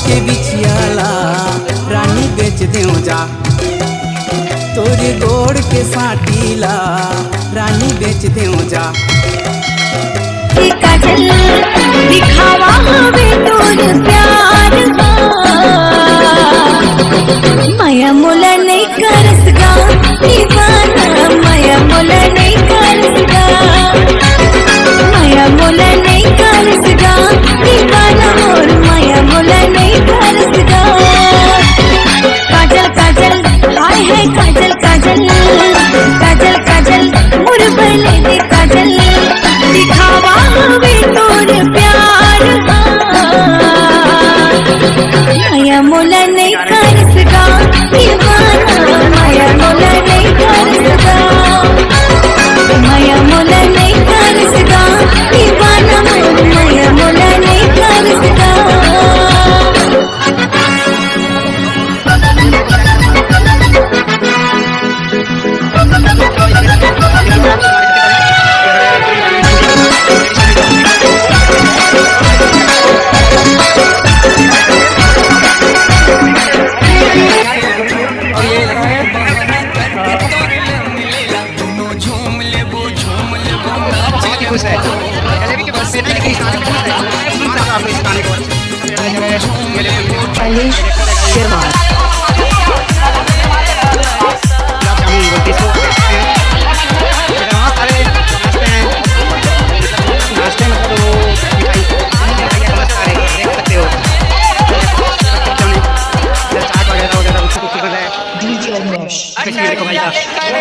के बिछियाला रानी बेच देऊ जा, तोरे गोड़ के साटीला रानी बेच देऊ जा। काजल दिखावा हवे तोर प्यार माया मोला नहीं करसगा दीवाना, माया मोला नहीं करसगा, माया मोला नहीं करसगा दीवाना मोर, माया मोला नहीं करसगा। काजल काजल आए है काजल काजल, काजल काजल मोर बने दे काजल, दिखावा हवे तोर प्यार माया मोला नहीं करसगा दीवाना, माया मोला नहीं करसगा, माया मोला नहीं करसगा दीवाना मोर, माया मोला नहीं करसगा।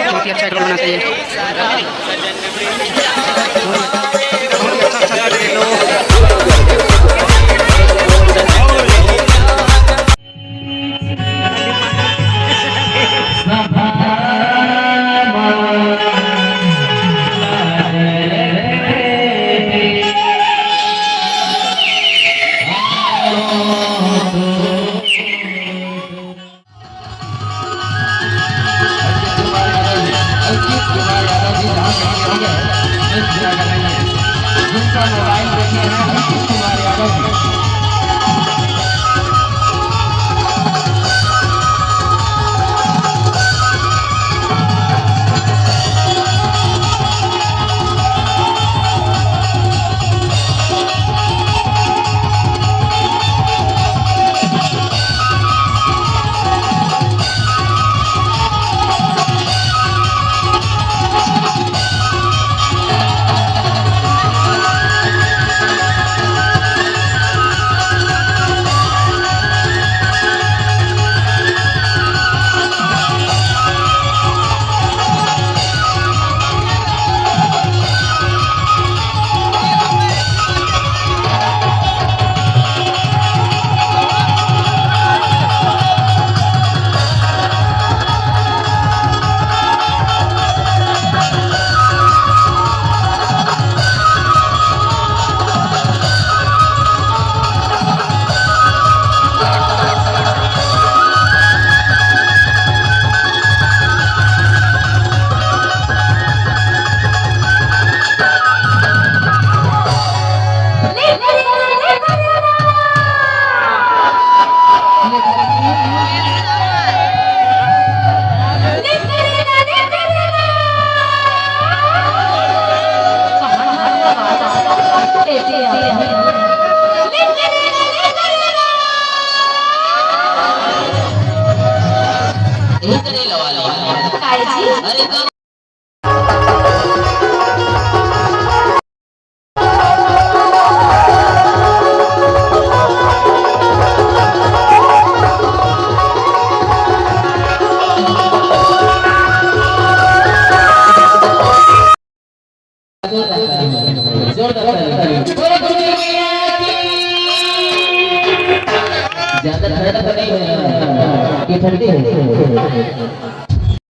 बहुत ही अच्छा बनाना चाहिए। ज्यादा ठंडा तो नहीं है, ये ठंडी है।